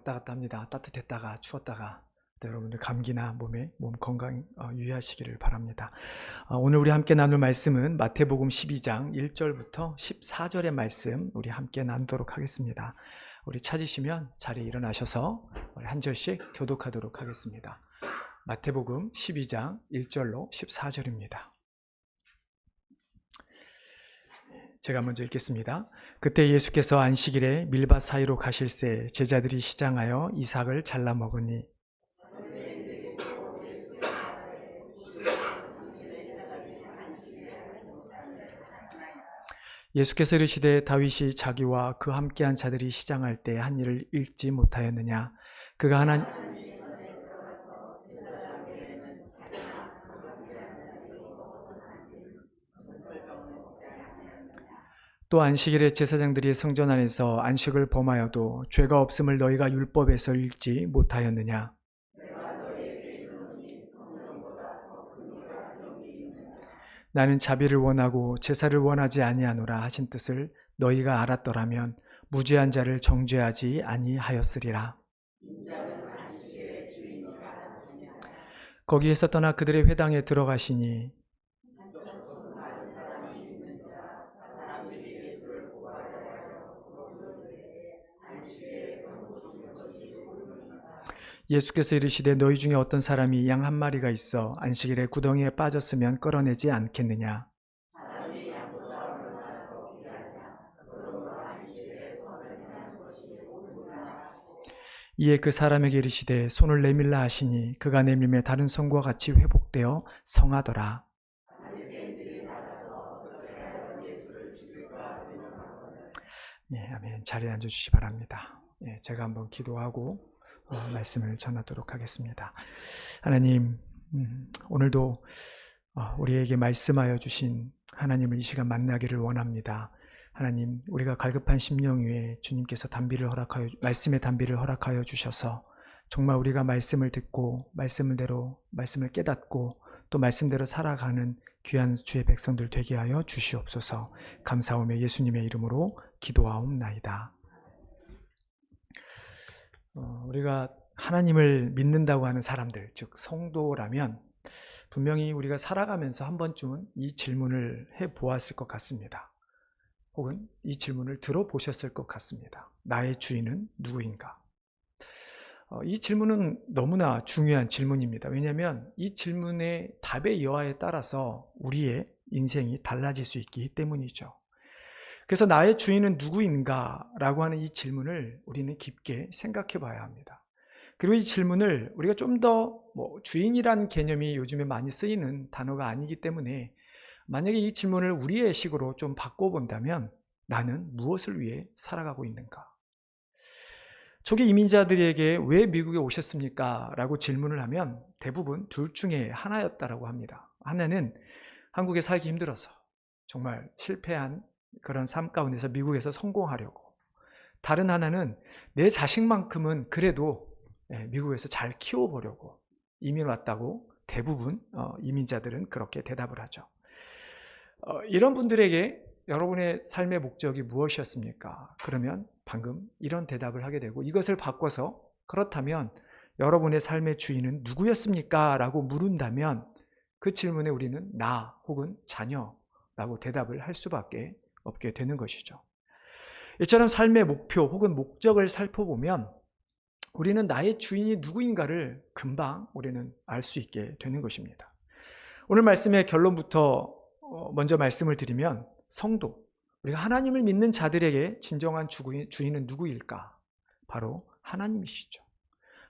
왔다 갔다 합니다. 따뜻했다가 추웠다가. 여러분들 감기나 몸 건강 유의하시기를 바랍니다. 오늘 우리 함께 나눌 말씀은 마태복음 12장 1절부터 14절의 말씀 우리 함께 나누도록 하겠습니다. 우리 찾으시면 자리에 일어나셔서 우리 한 절씩 교독하도록 하겠습니다. 마태복음 12장 1절로 14절입니다. 제가 먼저 읽겠습니다. 그때 예수께서 안식일에 밀밭 사이로 가실새 제자들이 시장하여 이삭을 잘라 먹으니 예수께서 이르시되 다윗이 자기와 그 함께한 자들이 시장할 때 한 일을 읽지 못하였느냐. 그가 하나님 또 안식일에 제사장들이 성전 안에서 안식을 범하여도 죄가 없음을 너희가 율법에서 읽지 못하였느냐. 나는 자비를 원하고 제사를 원하지 아니하노라 하신 뜻을 너희가 알았더라면 무죄한 자를 정죄하지 아니하였으리라. 거기에서 떠나 그들의 회당에 들어가시니 예수께서 이르시되 너희 중에 어떤 사람이 양 한 마리가 있어 안식일에 구덩이에 빠졌으면 끌어내지 않겠느냐. 이에 그 사람에게 이르시되 손을 내밀라 하시니 그가 내밀매 다른 손과 같이 회복되어 성하더라. 아멘. 자리에 앉아주시기 바랍니다. 제가 한번 기도하고 말씀을 전하도록 하겠습니다. 하나님, 오늘도 우리에게 말씀하여 주신 하나님을 이 시간 만나기를 원합니다. 하나님, 우리가 갈급한 심령 위에 주님께서 말씀의 단비를 허락하여 주셔서 정말 우리가 말씀을 듣고 말씀을 깨닫고 또 말씀대로 살아가는 귀한 주의 백성들 되게 하여 주시옵소서. 감사하며 예수님의 이름으로 기도하옵나이다. 우리가 하나님을 믿는다고 하는 사람들, 즉 성도라면 분명히 우리가 살아가면서 한 번쯤은 이 질문을 해보았을 것 같습니다. 혹은 이 질문을 들어보셨을 것 같습니다. 나의 주인은 누구인가? 이 질문은 너무나 중요한 질문입니다. 왜냐하면 이 질문의 답의 여하에 따라서 우리의 인생이 달라질 수 있기 때문이죠. 그래서 나의 주인은 누구인가? 라고 하는 이 질문을 우리는 깊게 생각해 봐야 합니다. 그리고 이 질문을 우리가 좀 더 주인이란 개념이 요즘에 많이 쓰이는 단어가 아니기 때문에 만약에 이 질문을 우리의 식으로 좀 바꿔본다면 나는 무엇을 위해 살아가고 있는가? 초기 이민자들에게 왜 미국에 오셨습니까? 라고 질문을 하면 대부분 둘 중에 하나였다라고 합니다. 하나는 한국에 살기 힘들어서 정말 실패한 그런 삶 가운데서 미국에서 성공하려고, 다른 하나는 내 자식만큼은 그래도 미국에서 잘 키워보려고 이민 왔다고 대부분 이민자들은 그렇게 대답을 하죠. 이런 분들에게 여러분의 삶의 목적이 무엇이었습니까? 그러면 방금 이런 대답을 하게 되고, 이것을 바꿔서 그렇다면 여러분의 삶의 주인은 누구였습니까? 라고 물은다면 그 질문에 우리는 나 혹은 자녀라고 대답을 할 수밖에 없게 되는 것이죠. 이처럼 삶의 목표 혹은 목적을 살펴보면 우리는 나의 주인이 누구인가를 금방 우리는 알 수 있게 되는 것입니다. 오늘 말씀의 결론부터 먼저 말씀을 드리면 성도, 우리가 하나님을 믿는 자들에게 진정한 주인은 누구일까? 바로 하나님이시죠.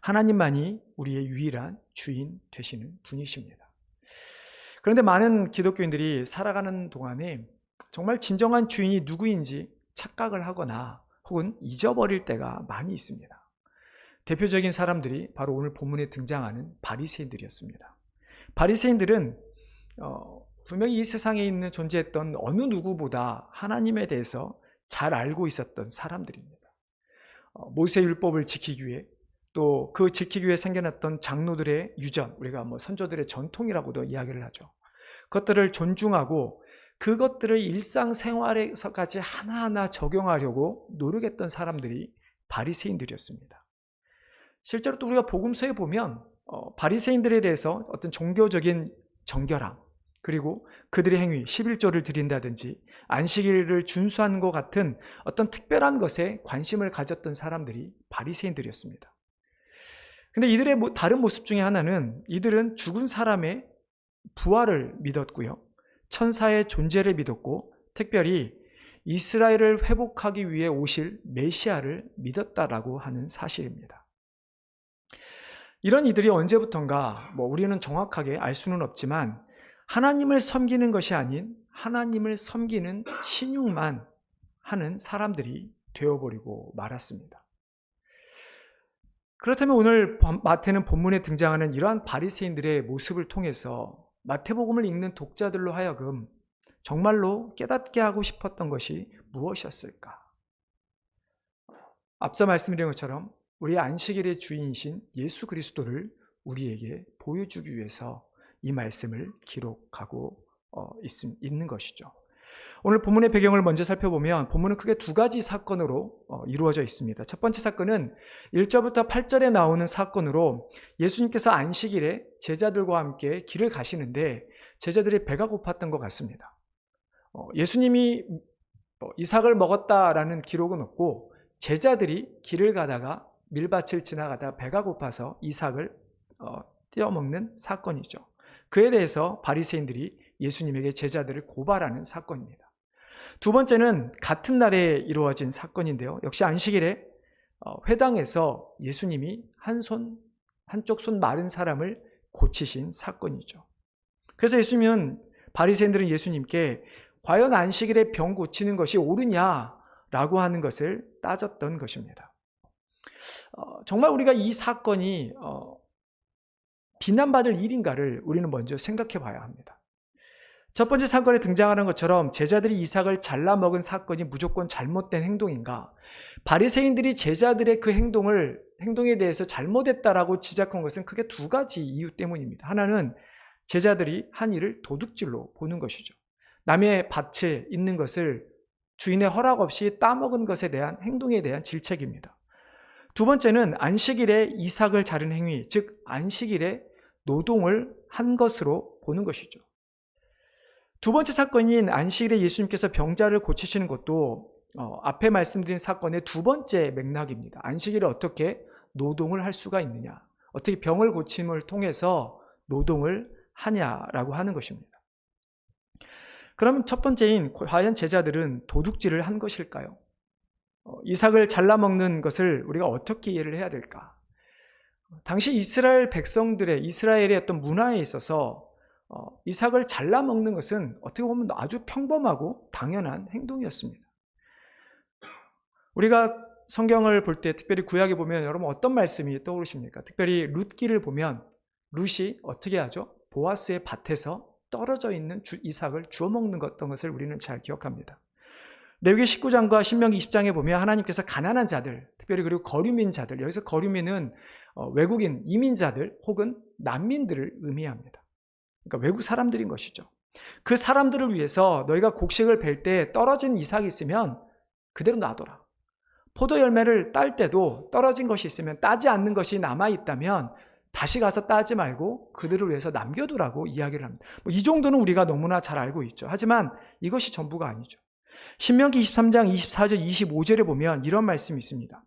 하나님만이 우리의 유일한 주인 되시는 분이십니다. 그런데 많은 기독교인들이 살아가는 동안에 정말 진정한 주인이 누구인지 착각을 하거나 혹은 잊어버릴 때가 많이 있습니다. 대표적인 사람들이 바로 오늘 본문에 등장하는 바리새인들이었습니다. 바리새인들은 분명히 이 세상에 있는 존재했던 어느 누구보다 하나님에 대해서 잘 알고 있었던 사람들입니다. 모세 율법을 지키기 위해, 또 그 지키기 위해 생겨났던 장로들의 유전, 우리가 선조들의 전통이라고도 이야기를 하죠. 그것들을 존중하고 그것들을 일상생활에서까지 하나하나 적용하려고 노력했던 사람들이 바리새인들이었습니다. 실제로 또 우리가 복음서에 보면 바리새인들에 대해서 어떤 종교적인 정결함, 그리고 그들의 행위, 11조를 드린다든지 안식일을 준수하는 것 같은 어떤 특별한 것에 관심을 가졌던 사람들이 바리새인들이었습니다. 근데 이들의 다른 모습 중에 하나는 이들은 죽은 사람의 부활을 믿었고요, 천사의 존재를 믿었고, 특별히 이스라엘을 회복하기 위해 오실 메시아를 믿었다라고 하는 사실입니다. 이런 이들이 언제부턴가 우리는 정확하게 알 수는 없지만 하나님을 섬기는 것이 아닌 하나님을 섬기는 신용만 하는 사람들이 되어버리고 말았습니다. 그렇다면 오늘 마태는 본문에 등장하는 이러한 바리새인들의 모습을 통해서 마태복음을 읽는 독자들로 하여금 정말로 깨닫게 하고 싶었던 것이 무엇이었을까? 앞서 말씀드린 것처럼 우리 안식일의 주인이신 예수 그리스도를 우리에게 보여주기 위해서 이 말씀을 기록하고 있는 것이죠. 오늘 본문의 배경을 먼저 살펴보면 본문은 크게 두 가지 사건으로 이루어져 있습니다. 첫 번째 사건은 1절부터 8절에 나오는 사건으로 예수님께서 안식일에 제자들과 함께 길을 가시는데 제자들의 배가 고팠던 것 같습니다. 예수님이 이삭을 먹었다라는 기록은 없고 제자들이 길을 가다가 밀밭을 지나가다 배가 고파서 이삭을 떼어먹는 사건이죠. 그에 대해서 바리새인들이 예수님에게 제자들을 고발하는 사건입니다. 두 번째는 같은 날에 이루어진 사건인데요. 역시 안식일에 회당에서 예수님이 한쪽 손 마른 사람을 고치신 사건이죠. 그래서 바리새인들은 예수님께 과연 안식일에 병 고치는 것이 옳으냐라고 하는 것을 따졌던 것입니다. 정말 우리가 이 사건이 비난받을 일인가를 우리는 먼저 생각해 봐야 합니다. 첫 번째 사건에 등장하는 것처럼 제자들이 이삭을 잘라 먹은 사건이 무조건 잘못된 행동인가? 바리새인들이 제자들의 그 행동에 대해서 잘못했다라고 지적한 것은 크게 두 가지 이유 때문입니다. 하나는 제자들이 한 일을 도둑질로 보는 것이죠. 남의 밭에 있는 것을 주인의 허락 없이 따먹은 것에 대한 행동에 대한 질책입니다. 두 번째는 안식일에 이삭을 자른 행위, 즉 안식일에 노동을 한 것으로 보는 것이죠. 두 번째 사건인 안식일에 예수님께서 병자를 고치시는 것도 앞에 말씀드린 사건의 두 번째 맥락입니다. 안식일에 어떻게 노동을 할 수가 있느냐, 어떻게 병을 고침을 통해서 노동을 하냐라고 하는 것입니다. 그러면 첫 번째인 과연 제자들은 도둑질을 한 것일까요? 이삭을 잘라먹는 것을 우리가 어떻게 이해를 해야 될까? 당시 이스라엘의 어떤 문화에 있어서 이삭을 잘라먹는 것은 어떻게 보면 아주 평범하고 당연한 행동이었습니다. 우리가 성경을 볼 때, 특별히 구약에 보면 여러분 어떤 말씀이 떠오르십니까? 특별히 룻기를 보면 룻이 어떻게 하죠? 보아스의 밭에서 떨어져 있는 이삭을 주워 먹는 것을 우리는 잘 기억합니다. 레위기 19장과 신명기 20장에 보면 하나님께서 가난한 자들, 특별히 그리고 거류민 자들, 여기서 거류민은 외국인 이민자들 혹은 난민들을 의미합니다. 그러니까 외국 사람들인 것이죠. 그 사람들을 위해서 너희가 곡식을 벨 때 떨어진 이삭이 있으면 그대로 놔둬라. 포도 열매를 딸 때도 떨어진 것이 있으면, 따지 않는 것이 남아있다면 다시 가서 따지 말고 그들을 위해서 남겨두라고 이야기를 합니다. 이 정도는 우리가 너무나 잘 알고 있죠. 하지만 이것이 전부가 아니죠. 신명기 23장 24절 25절에 보면 이런 말씀이 있습니다.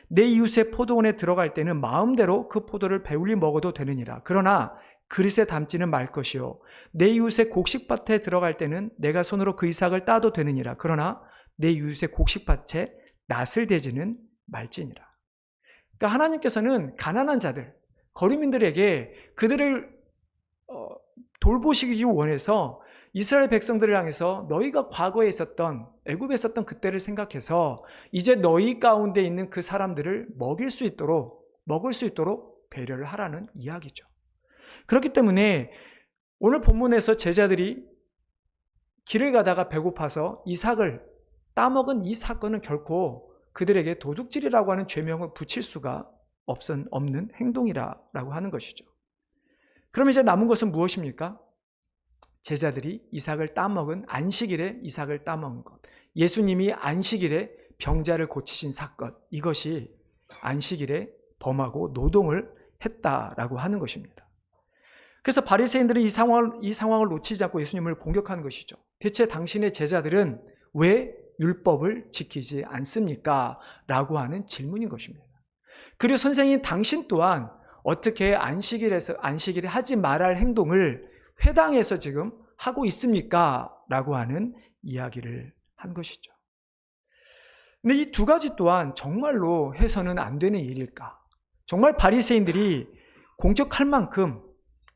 내 이웃의 포도원에 들어갈 때는 마음대로 그 포도를 배울리 먹어도 되느니라. 그러나 그릇에 담지는 말 것이요, 내 이웃의 곡식밭에 들어갈 때는 내가 손으로 그 이삭을 따도 되느니라. 그러나 내 이웃의 곡식밭에 낫을 대지는 말지니라. 그러니까 하나님께서는 가난한 자들, 거류민들에게 그들을 돌보시기 원해서 이스라엘 백성들을 향해서 너희가 과거에 있었던, 애굽에 있었던 그때를 생각해서 이제 너희 가운데 있는 그 사람들을 먹을 수 있도록 배려를 하라는 이야기죠. 그렇기 때문에 오늘 본문에서 제자들이 길을 가다가 배고파서 이삭을 따먹은 이 사건은 결코 그들에게 도둑질이라고 하는 죄명을 붙일 수가 없는 행동이라고 하는 것이죠. 그럼 이제 남은 것은 무엇입니까? 제자들이 이삭을 따먹은, 안식일에 이삭을 따먹은 것, 예수님이 안식일에 병자를 고치신 사건, 이것이 안식일에 범하고 노동을 했다라고 하는 것입니다. 그래서 바리새인들은 이 상황을 놓치지 않고 예수님을 공격하는 것이죠. 대체 당신의 제자들은 왜 율법을 지키지 않습니까? 라고 하는 질문인 것입니다. 그리고 선생님, 당신 또한 어떻게 안식일에 하지 말아야 할 행동을 회당에서 지금 하고 있습니까? 라고 하는 이야기를 한 것이죠. 근데 이 두 가지 또한 정말로 해서는 안 되는 일일까? 정말 바리새인들이 공격할 만큼,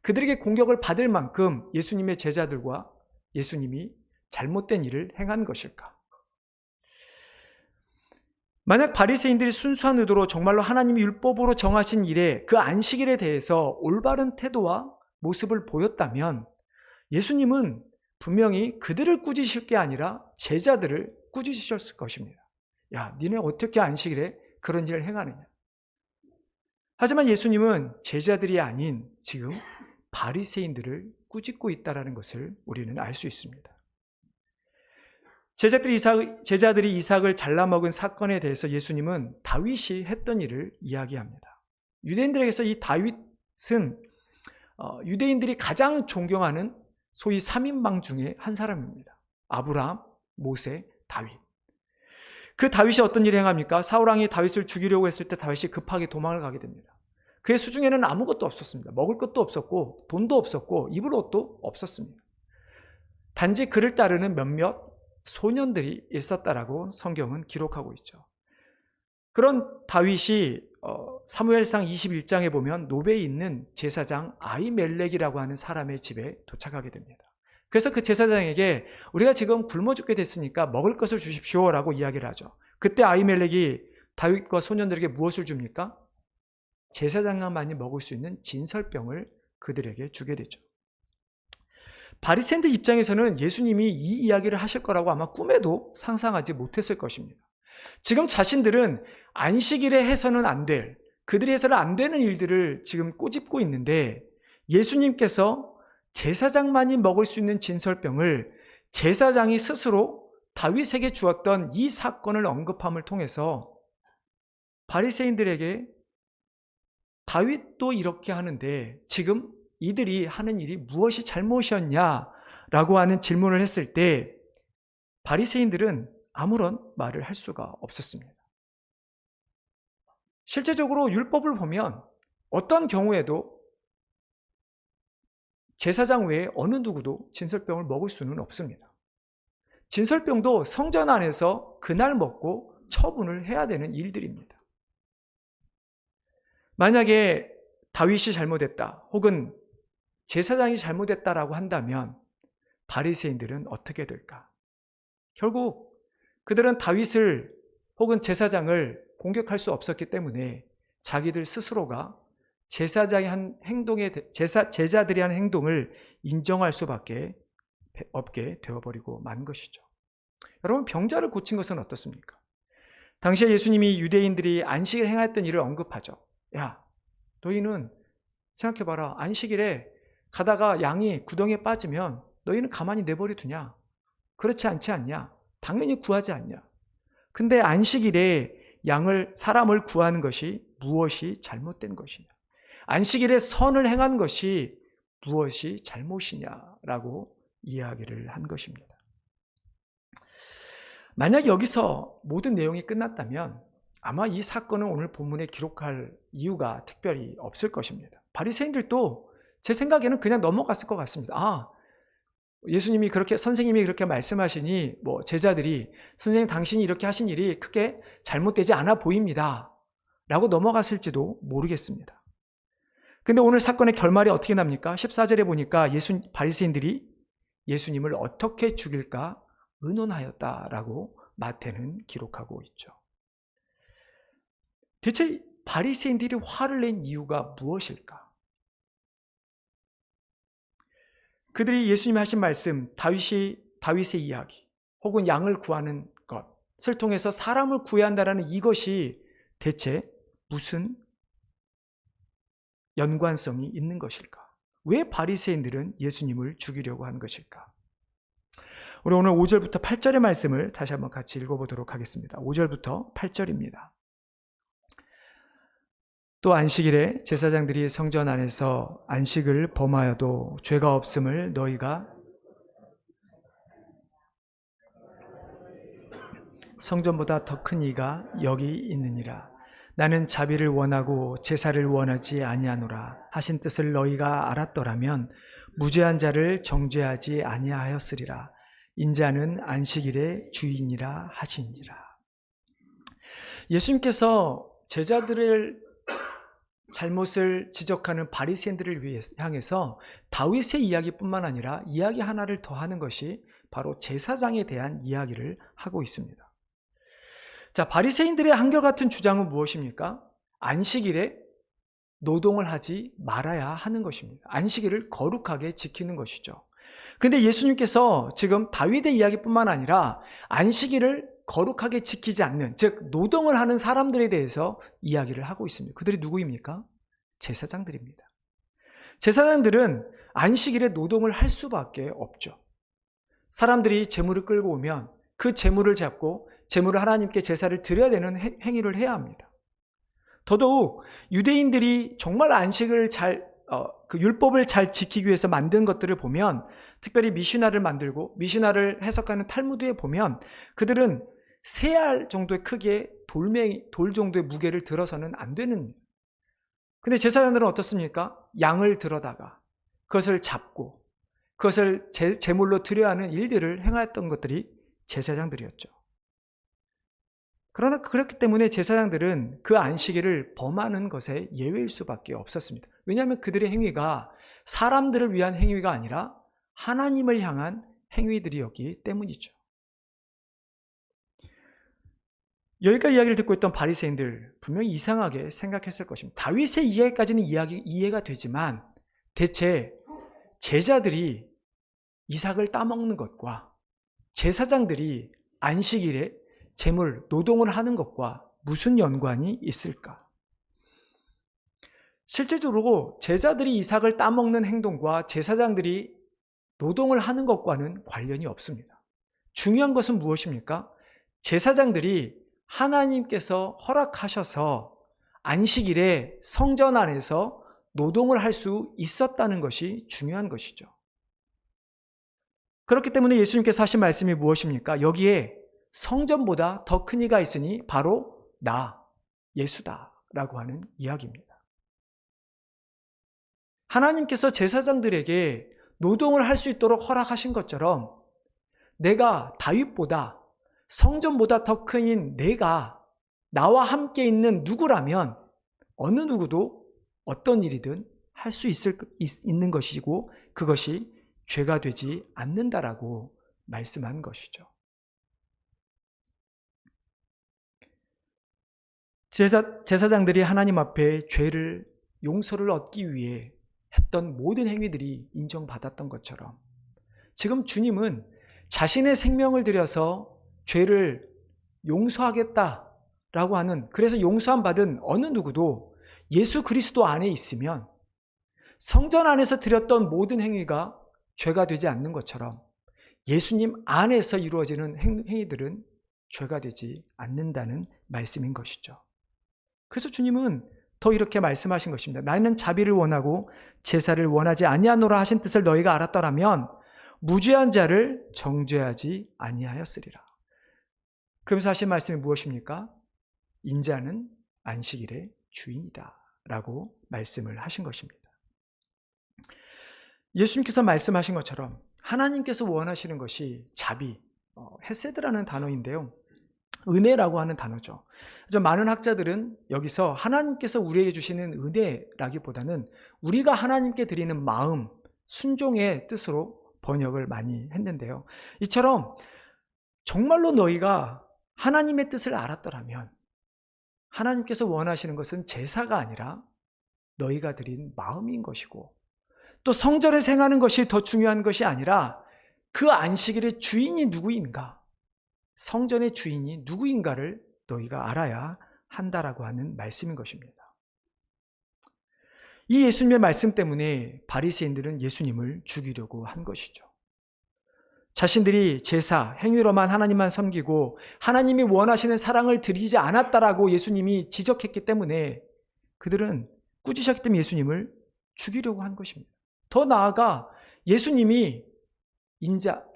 그들에게 공격을 받을 만큼 예수님의 제자들과 예수님이 잘못된 일을 행한 것일까? 만약 바리새인들이 순수한 의도로 정말로 하나님이 율법으로 정하신 일에, 그 안식일에 대해서 올바른 태도와 모습을 보였다면 예수님은 분명히 그들을 꾸짖으실 게 아니라 제자들을 꾸짖으셨을 것입니다. 야, 니네 어떻게 안식일에 그런 일을 행하느냐? 하지만 예수님은 제자들이 아닌 지금 바리새인들을 꾸짖고 있다는 것을 우리는 알 수 있습니다. 제자들이 이삭을 잘라먹은 사건에 대해서 예수님은 다윗이 했던 일을 이야기합니다. 유대인들에게서 이 다윗은 유대인들이 가장 존경하는 소위 3인방 중에 한 사람입니다. 아브라함, 모세, 다윗. 그 다윗이 어떤 일을 행합니까? 사울왕이 다윗을 죽이려고 했을 때 다윗이 급하게 도망을 가게 됩니다. 그의 수중에는 아무것도 없었습니다. 먹을 것도 없었고 돈도 없었고 입을 옷도 없었습니다. 단지 그를 따르는 몇몇 소년들이 있었다라고 성경은 기록하고 있죠. 그런 다윗이 사무엘상 21장에 보면 노베에 있는 제사장 아히멜렉이라고 하는 사람의 집에 도착하게 됩니다. 그래서 그 제사장에게 우리가 지금 굶어 죽게 됐으니까 먹을 것을 주십시오라고 이야기를 하죠. 그때 아히멜렉이 다윗과 소년들에게 무엇을 줍니까? 제사장만이 먹을 수 있는 진설병을 그들에게 주게 되죠. 바리새인들 입장에서는 예수님이 이 이야기를 하실 거라고 아마 꿈에도 상상하지 못했을 것입니다. 지금 자신들은 안식일에 해서는 안 될, 그들이 해서는 안 되는 일들을 지금 꼬집고 있는데 예수님께서 제사장만이 먹을 수 있는 진설병을 제사장이 스스로 다윗에게 주었던 이 사건을 언급함을 통해서 바리새인들에게 다윗도 이렇게 하는데 지금 이들이 하는 일이 무엇이 잘못이었냐라고 하는 질문을 했을 때 바리새인들은 아무런 말을 할 수가 없었습니다. 실제적으로 율법을 보면 어떤 경우에도 제사장 외에 어느 누구도 진설병을 먹을 수는 없습니다. 진설병도 성전 안에서 그날 먹고 처분을 해야 되는 일들입니다. 만약에 다윗이 잘못했다 혹은 제사장이 잘못했다라고 한다면 바리새인들은 어떻게 될까? 결국 그들은 다윗을 혹은 제사장을 공격할 수 없었기 때문에 자기들 스스로가 제사장이 한 행동에 제자들이 한 행동을 인정할 수밖에 없게 되어버리고 만 것이죠. 여러분, 병자를 고친 것은 어떻습니까? 당시에 예수님이 유대인들이 안식일 행했던 일을 언급하죠. 야, 너희는 생각해봐라. 안식일에 가다가 양이 구덩이에 빠지면 너희는 가만히 내버려 두냐? 그렇지 않지 않냐? 당연히 구하지 않냐? 근데 안식일에 사람을 구하는 것이 무엇이 잘못된 것이냐? 안식일에 선을 행한 것이 무엇이 잘못이냐라고 이야기를 한 것입니다. 만약 여기서 모든 내용이 끝났다면 아마 이 사건을 오늘 본문에 기록할 이유가 특별히 없을 것입니다. 바리새인들도 제 생각에는 그냥 넘어갔을 것 같습니다. 선생님이 그렇게 말씀하시니 제자들이 선생님 당신이 이렇게 하신 일이 크게 잘못되지 않아 보입니다 라고 넘어갔을지도 모르겠습니다. 근데 오늘 사건의 결말이 어떻게 납니까? 14절에 보니까 바리새인들이 예수님을 어떻게 죽일까 의논하였다라고 마태는 기록하고 있죠. 대체 바리새인들이 화를 낸 이유가 무엇일까? 그들이 예수님이 하신 말씀, 다윗의 이야기 혹은 양을 구하는 것을 통해서 사람을 구해야 한다는 이것이 대체 무슨 연관성이 있는 것일까? 왜 바리새인들은 예수님을 죽이려고 한 것일까? 우리 오늘 5절부터 8절의 말씀을 다시 한번 같이 읽어보도록 하겠습니다. 5절부터 8절입니다. 또 안식일에 제사장들이 성전 안에서 안식을 범하여도 죄가 없음을 너희가 성전보다 더 큰 이가 여기 있느니라. 나는 자비를 원하고 제사를 원하지 아니하노라 하신 뜻을 너희가 알았더라면 무죄한 자를 정죄하지 아니하였으리라. 인자는 안식일의 주인이라 하시니라. 예수님께서 제자들을 잘못을 지적하는 바리새인들을 향해서 다윗의 이야기뿐만 아니라 이야기 하나를 더 하는 것이 바로 제사장에 대한 이야기를 하고 있습니다. 자, 바리새인들의 한결같은 주장은 무엇입니까? 안식일에 노동을 하지 말아야 하는 것입니다. 안식일을 거룩하게 지키는 것이죠. 근데 예수님께서 지금 다윗의 이야기뿐만 아니라 안식일을 거룩하게 지키지 않는, 즉 노동을 하는 사람들에 대해서 이야기를 하고 있습니다. 그들이 누구입니까? 제사장들입니다. 제사장들은 안식일에 노동을 할 수밖에 없죠. 사람들이 제물을 끌고 오면 그 제물을 잡고 제물을 하나님께 제사를 드려야 되는 행위를 해야 합니다. 더더욱 유대인들이 정말 안식을 그 율법을 잘 지키기 위해서 만든 것들을 보면, 특별히 미슈나를 만들고 미슈나를 해석하는 탈무드에 보면 그들은 3알 정도의 크기의 돌 정도의 무게를 들어서는 안 되는. 근데 제사장들은 어떻습니까? 양을 들어다가 그것을 잡고 그것을 제물로 드려야 하는 일들을 행하였던 것들이 제사장들이었죠. 그러나 그렇기 때문에 제사장들은 그 안식일을 범하는 것에 예외일 수밖에 없었습니다. 왜냐하면 그들의 행위가 사람들을 위한 행위가 아니라 하나님을 향한 행위들이었기 때문이죠. 여기까지 이야기를 듣고 있던 바리새인들 분명히 이상하게 생각했을 것입니다. 다윗의 이야기까지는 이해가 되지만 대체 제자들이 이삭을 따먹는 것과 제사장들이 안식일에 제물, 노동을 하는 것과 무슨 연관이 있을까? 실제적으로 제자들이 이삭을 따먹는 행동과 제사장들이 노동을 하는 것과는 관련이 없습니다. 중요한 것은 무엇입니까? 제사장들이 하나님께서 허락하셔서 안식일에 성전 안에서 노동을 할 수 있었다는 것이 중요한 것이죠. 그렇기 때문에 예수님께서 하신 말씀이 무엇입니까? 여기에 성전보다 더 큰 이가 있으니 바로 나, 예수다 라고 하는 이야기입니다. 하나님께서 제사장들에게 노동을 할 수 있도록 허락하신 것처럼 내가 다윗보다 성전보다 더 큰 내가 나와 함께 있는 누구라면 어느 누구도 어떤 일이든 할 수 있는 것이고 그것이 죄가 되지 않는다라고 말씀한 것이죠. 제사장들이 하나님 앞에 죄를 용서를 얻기 위해 했던 모든 행위들이 인정받았던 것처럼 지금 주님은 자신의 생명을 들여서 죄를 용서하겠다라고 하는, 그래서 용서함 받은 어느 누구도 예수 그리스도 안에 있으면 성전 안에서 드렸던 모든 행위가 죄가 되지 않는 것처럼 예수님 안에서 이루어지는 행위들은 죄가 되지 않는다는 말씀인 것이죠. 그래서 주님은 더 이렇게 말씀하신 것입니다. 나는 자비를 원하고 제사를 원하지 아니하노라 하신 뜻을 너희가 알았더라면 무죄한 자를 정죄하지 아니하였으리라. 그러면서 하신 말씀이 무엇입니까? 인자는 안식일의 주인이다 라고 말씀을 하신 것입니다. 예수님께서 말씀하신 것처럼 하나님께서 원하시는 것이 자비, 헤세드라는 단어인데요, 은혜라고 하는 단어죠. 그래서 많은 학자들은 여기서 하나님께서 우리에게 주시는 은혜라기보다는 우리가 하나님께 드리는 마음, 순종의 뜻으로 번역을 많이 했는데요, 이처럼 정말로 너희가 하나님의 뜻을 알았더라면 하나님께서 원하시는 것은 제사가 아니라 너희가 드린 마음인 것이고, 또 성전에서 행하는 것이 더 중요한 것이 아니라 그 안식일의 주인이 누구인가, 성전의 주인이 누구인가를 너희가 알아야 한다라고 하는 말씀인 것입니다. 이 예수님의 말씀 때문에 바리새인들은 예수님을 죽이려고 한 것이죠. 자신들이 제사, 행위로만 하나님만 섬기고 하나님이 원하시는 사랑을 드리지 않았다라고 예수님이 지적했기 때문에 그들은 꾸짖었기 때문에 예수님을 죽이려고 한 것입니다. 더 나아가 예수님이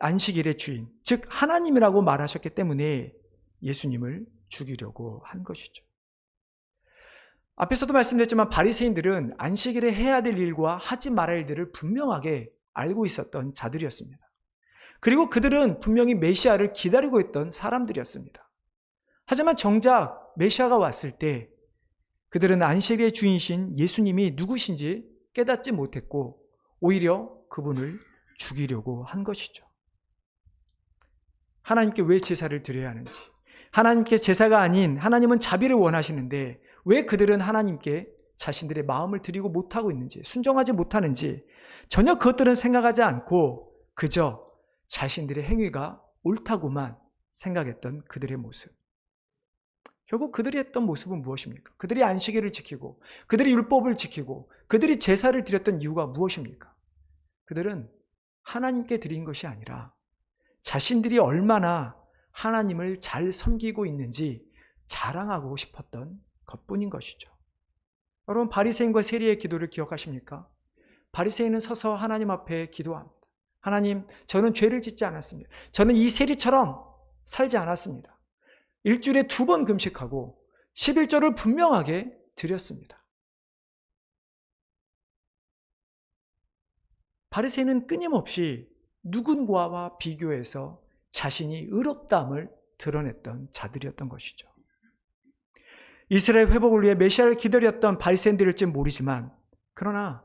안식일의 주인, 즉 하나님이라고 말하셨기 때문에 예수님을 죽이려고 한 것이죠. 앞에서도 말씀드렸지만 바리새인들은 안식일에 해야 될 일과 하지 말아야 할 일들을 분명하게 알고 있었던 자들이었습니다. 그리고 그들은 분명히 메시아를 기다리고 있던 사람들이었습니다. 하지만 정작 메시아가 왔을 때 그들은 안식일의 주인이신 예수님이 누구신지 깨닫지 못했고 오히려 그분을 죽이려고 한 것이죠. 하나님께 왜 제사를 드려야 하는지, 하나님께 제사가 아닌 하나님은 자비를 원하시는데 왜 그들은 하나님께 자신들의 마음을 드리고 못하고 있는지, 순종하지 못하는지 전혀 그것들은 생각하지 않고 그저 자신들의 행위가 옳다고만 생각했던 그들의 모습. 결국 그들이 했던 모습은 무엇입니까? 그들이 안식일을 지키고 그들이 율법을 지키고 그들이 제사를 드렸던 이유가 무엇입니까? 그들은 하나님께 드린 것이 아니라 자신들이 얼마나 하나님을 잘 섬기고 있는지 자랑하고 싶었던 것뿐인 것이죠. 여러분, 바리새인과 세리의 기도를 기억하십니까? 바리새인은 서서 하나님 앞에 기도합니다. 하나님, 저는 죄를 짓지 않았습니다. 저는 이 세리처럼 살지 않았습니다. 일주일에 2번 금식하고 11조를 분명하게 드렸습니다. 바리새인은 끊임없이 누군가와 비교해서 자신이 의롭다함을 드러냈던 자들이었던 것이죠. 이스라엘 회복을 위해 메시아를 기다렸던 바리새인들일지 모르지만 그러나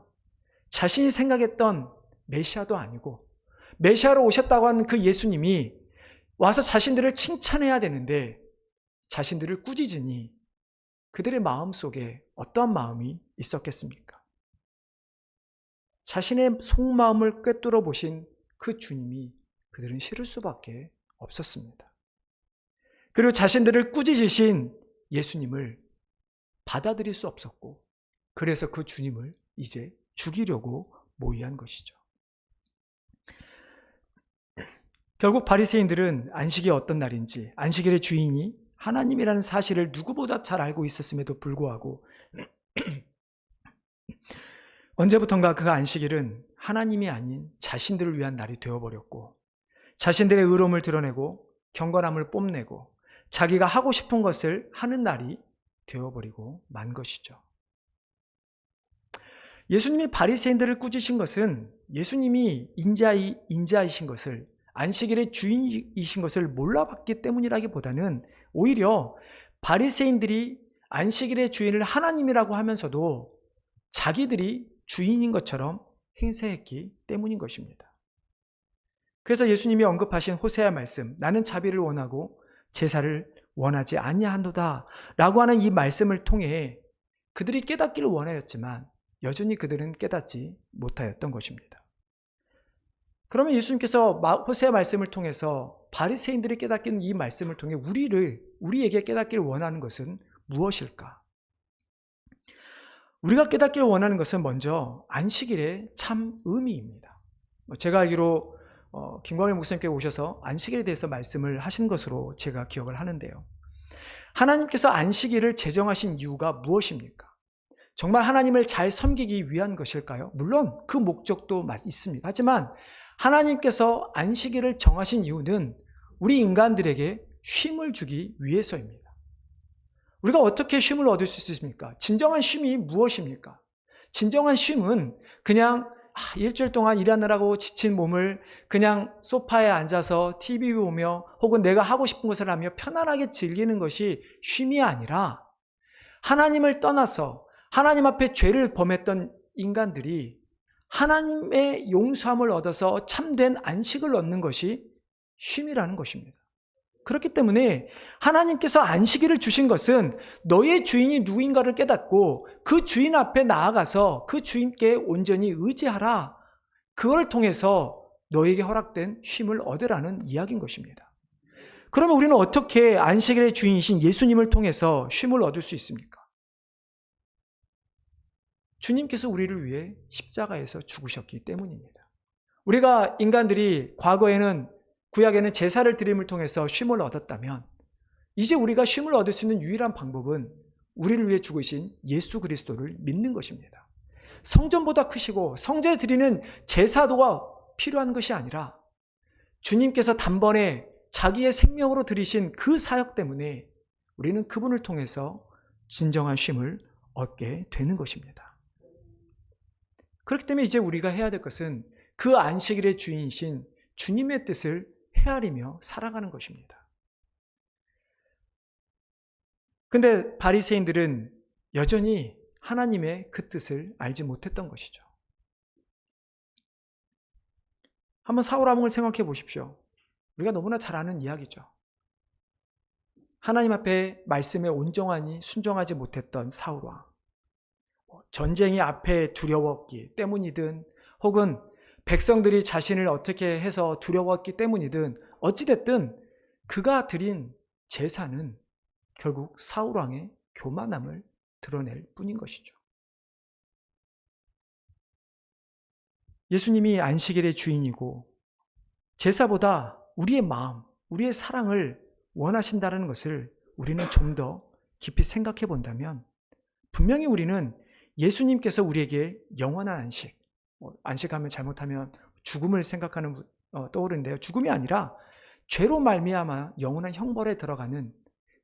자신이 생각했던 메시아도 아니고 메시아로 오셨다고 하는 그 예수님이 와서 자신들을 칭찬해야 되는데 자신들을 꾸짖으니 그들의 마음 속에 어떠한 마음이 있었겠습니까? 자신의 속마음을 꿰뚫어 보신 그 주님이 그들은 싫을 수밖에 없었습니다. 그리고 자신들을 꾸짖으신 예수님을 받아들일 수 없었고 그래서 그 주님을 이제 죽이려고 모의한 것이죠. 결국 바리새인들은 안식이 어떤 날인지, 안식일의 주인이 하나님이라는 사실을 누구보다 잘 알고 있었음에도 불구하고 언제부턴가 그 안식일은 하나님이 아닌 자신들을 위한 날이 되어버렸고 자신들의 의로움을 드러내고 경건함을 뽐내고 자기가 하고 싶은 것을 하는 날이 되어버리고 만 것이죠. 예수님이 바리새인들을 꾸짖으신 것은 예수님이 인자이신 것을, 안식일의 주인이신 것을 몰라봤기 때문이라기보다는 오히려 바리새인들이 안식일의 주인을 하나님이라고 하면서도 자기들이 주인인 것처럼 행세했기 때문인 것입니다. 그래서 예수님이 언급하신 호세아 말씀, 나는 자비를 원하고 제사를 원하지 아니하노다 라고 하는 이 말씀을 통해 그들이 깨닫기를 원하였지만 여전히 그들은 깨닫지 못하였던 것입니다. 그러면 예수님께서 호세아 말씀을 통해서 바리새인들이 깨닫기는 이 말씀을 통해 우리에게 깨닫기를 원하는 것은 무엇일까? 우리가 깨닫기를 원하는 것은 먼저 안식일의 참 의미입니다. 제가 알기로 김광일 목사님께 오셔서 안식일에 대해서 말씀을 하신 것으로 제가 기억을 하는데요. 하나님께서 안식일을 제정하신 이유가 무엇입니까? 정말 하나님을 잘 섬기기 위한 것일까요? 물론 그 목적도 있습니다. 하지만 하나님께서 안식일을 정하신 이유는 우리 인간들에게 쉼을 주기 위해서입니다. 우리가 어떻게 쉼을 얻을 수 있습니까? 진정한 쉼이 무엇입니까? 진정한 쉼은 그냥 일주일 동안 일하느라고 지친 몸을 그냥 소파에 앉아서 TV 보며 혹은 내가 하고 싶은 것을 하며 편안하게 즐기는 것이 쉼이 아니라 하나님을 떠나서 하나님 앞에 죄를 범했던 인간들이 하나님의 용서함을 얻어서 참된 안식을 얻는 것이 쉼이라는 것입니다. 그렇기 때문에 하나님께서 안식일을 주신 것은 너의 주인이 누구인가를 깨닫고 그 주인 앞에 나아가서 그 주인께 온전히 의지하라. 그걸 통해서 너에게 허락된 쉼을 얻으라는 이야기인 것입니다. 그러면 우리는 어떻게 안식일의 주인이신 예수님을 통해서 쉼을 얻을 수 있습니까? 주님께서 우리를 위해 십자가에서 죽으셨기 때문입니다. 우리가 인간들이 과거에는 구약에는 제사를 드림을 통해서 쉼을 얻었다면 이제 우리가 쉼을 얻을 수 있는 유일한 방법은 우리를 위해 죽으신 예수 그리스도를 믿는 것입니다. 성전보다 크시고 성전에 드리는 제사도가 필요한 것이 아니라 주님께서 단번에 자기의 생명으로 드리신 그 사역 때문에 우리는 그분을 통해서 진정한 쉼을 얻게 되는 것입니다. 그렇기 때문에 이제 우리가 해야 될 것은 그 안식일의 주인이신 주님의 뜻을 헤아리며 살아가는 것입니다. 그런데 바리새인들은 여전히 하나님의 그 뜻을 알지 못했던 것이죠. 한번 사울 왕을 생각해 보십시오. 우리가 너무나 잘 아는 이야기죠. 하나님 앞에 말씀에 온전하니 순종하지 못했던 사울 왕. 전쟁이 앞에 두려웠기 때문이든 혹은 백성들이 자신을 어떻게 해서 두려웠기 때문이든 어찌됐든 그가 드린 제사는 결국 사울 왕의 교만함을 드러낼 뿐인 것이죠. 예수님이 안식일의 주인이고 제사보다 우리의 마음, 우리의 사랑을 원하신다는 것을 우리는 좀 더 깊이 생각해 본다면 분명히 우리는 예수님께서 우리에게 영원한 안식, 안식하면 잘못하면 죽음을 생각하는 떠오르는데요. 죽음이 아니라 죄로 말미암아 영원한 형벌에 들어가는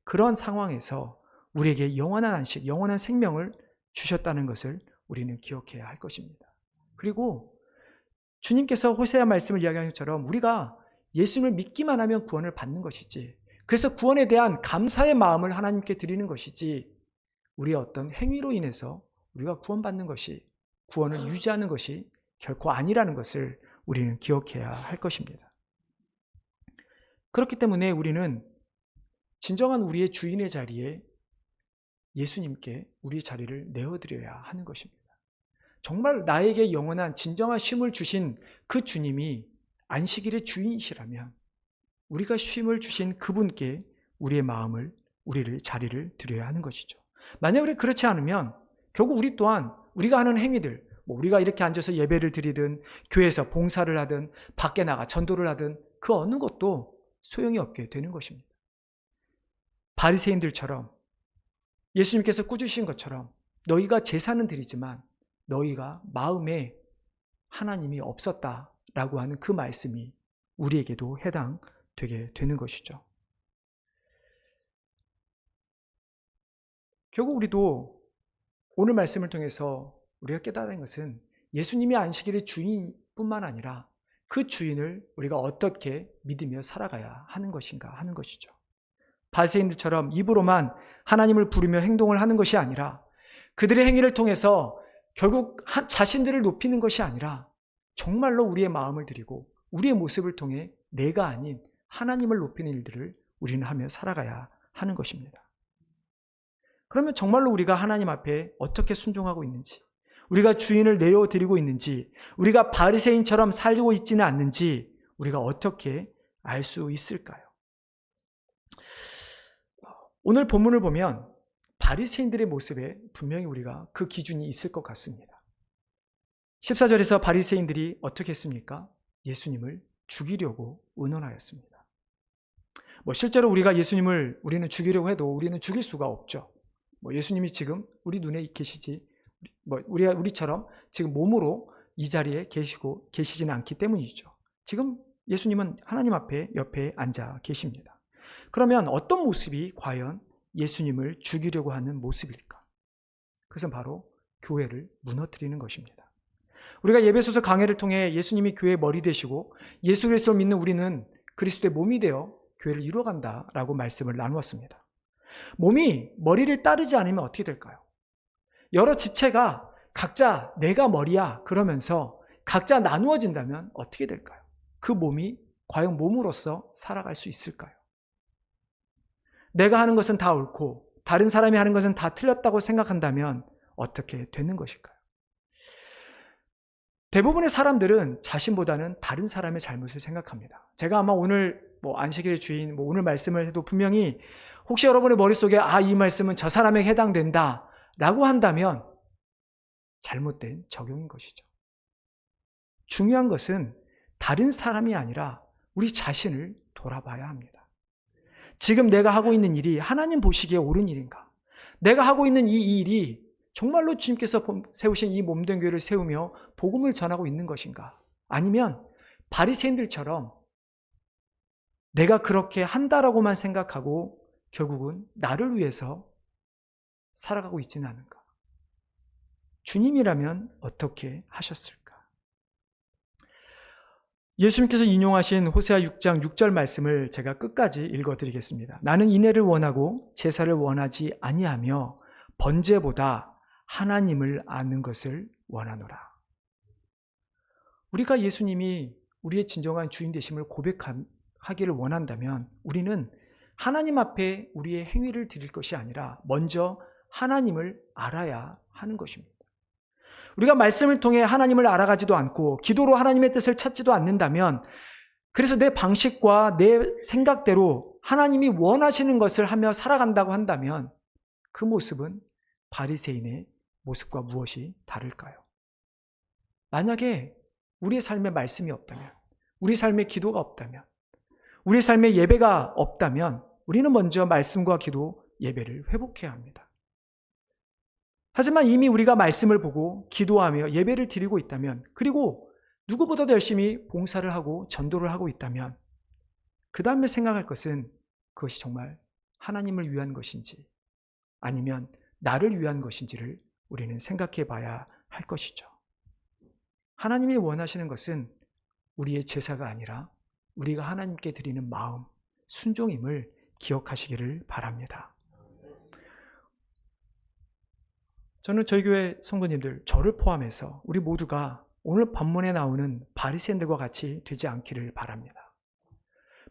그런 상황에서 우리에게 영원한 안식, 영원한 생명을 주셨다는 것을 우리는 기억해야 할 것입니다. 그리고 주님께서 호세아 말씀을 이야기한 것처럼 우리가 예수님을 믿기만 하면 구원을 받는 것이지, 그래서 구원에 대한 감사의 마음을 하나님께 드리는 것이지 우리의 어떤 행위로 인해서 우리가 구원받는 것이, 구원을 유지하는 것이 결코 아니라는 것을 우리는 기억해야 할 것입니다. 그렇기 때문에 우리는 진정한 우리의 주인의 자리에 예수님께 우리의 자리를 내어드려야 하는 것입니다. 정말 나에게 영원한 진정한 쉼을 주신 그 주님이 안식일의 주인이시라면 우리가 쉼을 주신 그분께 우리의 마음을, 우리를 자리를 드려야 하는 것이죠. 만약에 그렇지 않으면 결국 우리 또한 우리가 하는 행위들, 우리가 이렇게 앉아서 예배를 드리든 교회에서 봉사를 하든 밖에 나가 전도를 하든 그 어느 것도 소용이 없게 되는 것입니다. 바리새인들처럼 예수님께서 꾸짖으신 것처럼 너희가 제사는 드리지만 너희가 마음에 하나님이 없었다라고 하는 그 말씀이 우리에게도 해당되게 되는 것이죠. 결국 우리도 오늘 말씀을 통해서 우리가 깨달은 것은 예수님이 안식일의 주인뿐만 아니라 그 주인을 우리가 어떻게 믿으며 살아가야 하는 것인가 하는 것이죠. 바리새인들처럼 입으로만 하나님을 부르며 행동을 하는 것이 아니라 그들의 행위를 통해서 결국 자신들을 높이는 것이 아니라 정말로 우리의 마음을 드리고 우리의 모습을 통해 내가 아닌 하나님을 높이는 일들을 우리는 하며 살아가야 하는 것입니다. 그러면 정말로 우리가 하나님 앞에 어떻게 순종하고 있는지, 우리가 주인을 내어드리고 있는지, 우리가 바리새인처럼 살고 있지는 않는지 우리가 어떻게 알 수 있을까요? 오늘 본문을 보면 바리새인들의 모습에 분명히 우리가 그 기준이 있을 것 같습니다. 14절에서 바리새인들이 어떻게 했습니까? 예수님을 죽이려고 의논하였습니다. 실제로 우리가 예수님을 우리는 죽이려고 해도 우리는 죽일 수가 없죠. 예수님이 지금 우리 눈에 계시지, 우리처럼 지금 몸으로 이 자리에 계시지는 않기 때문이죠. 지금 예수님은 하나님 앞에 옆에 앉아 계십니다. 그러면 어떤 모습이 과연 예수님을 죽이려고 하는 모습일까? 그것은 바로 교회를 무너뜨리는 것입니다. 우리가 예배소서 강해를 통해 예수님이 교회의 머리 되시고 예수 그리스도를 믿는 우리는 그리스도의 몸이 되어 교회를 이루어간다라고 말씀을 나누었습니다. 몸이 머리를 따르지 않으면 어떻게 될까요? 여러 지체가 각자 내가 머리야 그러면서 각자 나누어진다면 어떻게 될까요? 그 몸이 과연 몸으로서 살아갈 수 있을까요? 내가 하는 것은 다 옳고 다른 사람이 하는 것은 다 틀렸다고 생각한다면 어떻게 되는 것일까요? 대부분의 사람들은 자신보다는 다른 사람의 잘못을 생각합니다. 제가 아마 오늘 안식일의 주인, 오늘 말씀을 해도 분명히 혹시 여러분의 머릿속에 이 말씀은 저 사람에게 해당된다 라고 한다면 잘못된 적용인 것이죠. 중요한 것은 다른 사람이 아니라 우리 자신을 돌아봐야 합니다. 지금 내가 하고 있는 일이 하나님 보시기에 옳은 일인가? 내가 하고 있는 이 일이 정말로 주님께서 세우신 이 몸된 교회를 세우며 복음을 전하고 있는 것인가? 아니면 바리새인들처럼 내가 그렇게 한다라고만 생각하고 결국은 나를 위해서 살아가고 있지는 않은가? 주님이라면 어떻게 하셨을까? 예수님께서 인용하신 호세아 6장 6절 말씀을 제가 끝까지 읽어드리겠습니다. 나는 인애를 원하고 제사를 원하지 아니하며 번제보다 하나님을 아는 것을 원하노라. 우리가 예수님이 우리의 진정한 주인 되심을 고백하기를 원한다면 우리는 하나님 앞에 우리의 행위를 드릴 것이 아니라 먼저 하나님을 알아야 하는 것입니다. 우리가 말씀을 통해 하나님을 알아가지도 않고 기도로 하나님의 뜻을 찾지도 않는다면, 그래서 내 방식과 내 생각대로 하나님이 원하시는 것을 하며 살아간다고 한다면 그 모습은 바리새인의 모습과 무엇이 다를까요? 만약에 우리의 삶에 말씀이 없다면, 우리 삶에 기도가 없다면, 우리 삶에 예배가 없다면 우리는 먼저 말씀과 기도, 예배를 회복해야 합니다. 하지만 이미 우리가 말씀을 보고 기도하며 예배를 드리고 있다면, 그리고 누구보다도 열심히 봉사를 하고 전도를 하고 있다면 그 다음에 생각할 것은 그것이 정말 하나님을 위한 것인지 아니면 나를 위한 것인지를 우리는 생각해 봐야 할 것이죠. 하나님이 원하시는 것은 우리의 제사가 아니라 우리가 하나님께 드리는 마음, 순종임을 기억하시기를 바랍니다. 저는 저희 교회 성도님들, 저를 포함해서 우리 모두가 오늘 본문에 나오는 바리새인들과 같이 되지 않기를 바랍니다.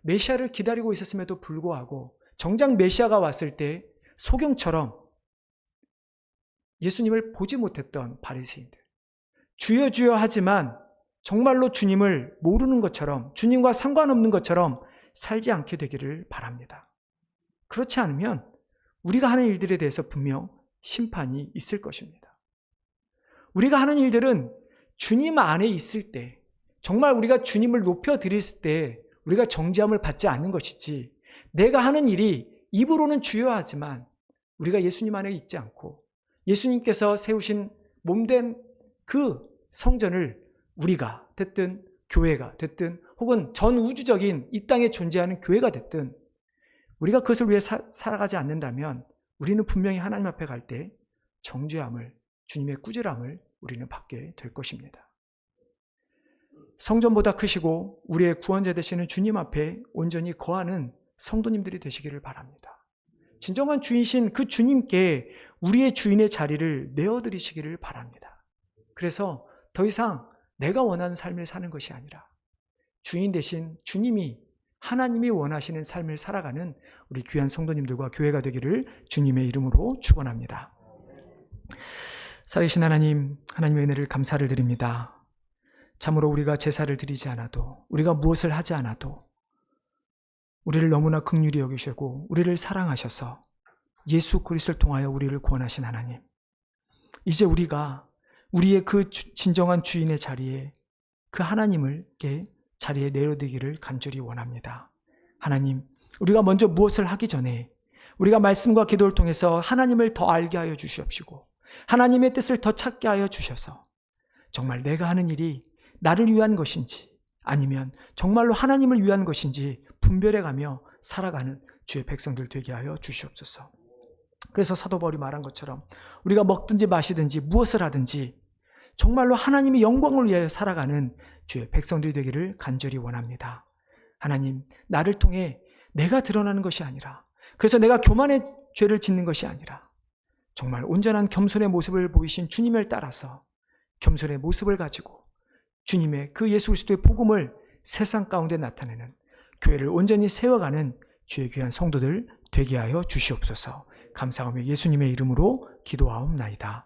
메시아를 기다리고 있었음에도 불구하고 정작 메시아가 왔을 때 소경처럼 예수님을 보지 못했던 바리새인들, 주여 주여 하지만 정말로 주님을 모르는 것처럼, 주님과 상관없는 것처럼 살지 않게 되기를 바랍니다. 그렇지 않으면 우리가 하는 일들에 대해서 분명 심판이 있을 것입니다. 우리가 하는 일들은 주님 안에 있을 때, 정말 우리가 주님을 높여드릴 때 우리가 정죄함을 받지 않는 것이지, 내가 하는 일이 입으로는 주여하지만 우리가 예수님 안에 있지 않고 예수님께서 세우신 몸된 그 성전을 우리가 됐든 교회가 됐든 혹은 전 우주적인 이 땅에 존재하는 교회가 됐든 우리가 그것을 위해 살아가지 않는다면 우리는 분명히 하나님 앞에 갈 때 정죄함을, 주님의 꾸지람을 우리는 받게 될 것입니다. 성전보다 크시고 우리의 구원자 되시는 주님 앞에 온전히 거하는 성도님들이 되시기를 바랍니다. 진정한 주인이신 그 주님께 우리의 주인의 자리를 내어드리시기를 바랍니다. 그래서 더 이상 내가 원하는 삶을 사는 것이 아니라 주인 되신 주님이, 하나님이 원하시는 삶을 살아가는 우리 귀한 성도님들과 교회가 되기를 주님의 이름으로 축원합니다. 살아계신 하나님, 하나님의 은혜를 감사를 드립니다. 참으로 우리가 제사를 드리지 않아도, 우리가 무엇을 하지 않아도 우리를 너무나 긍휼히 여기시고 우리를 사랑하셔서 예수 그리스도를 통하여 우리를 구원하신 하나님, 이제 우리가 우리의 그 진정한 주인의 자리에, 그 하나님을 자리에 내어드리기를 간절히 원합니다. 하나님, 우리가 먼저 무엇을 하기 전에 우리가 말씀과 기도를 통해서 하나님을 더 알게 하여 주시옵시고 하나님의 뜻을 더 찾게 하여 주셔서 정말 내가 하는 일이 나를 위한 것인지 아니면 정말로 하나님을 위한 것인지 분별해가며 살아가는 주의 백성들 되게 하여 주시옵소서. 그래서 사도 바울이 말한 것처럼 우리가 먹든지 마시든지 무엇을 하든지 정말로 하나님의 영광을 위하여 살아가는 주의 백성들이 되기를 간절히 원합니다. 하나님, 나를 통해 내가 드러나는 것이 아니라, 그래서 내가 교만의 죄를 짓는 것이 아니라 정말 온전한 겸손의 모습을 보이신 주님을 따라서 겸손의 모습을 가지고 주님의 그 예수 그리스도의 복음을 세상 가운데 나타내는 교회를 온전히 세워가는 주의 귀한 성도들 되게 하여 주시옵소서. 감사하며 예수님의 이름으로 기도하옵나이다.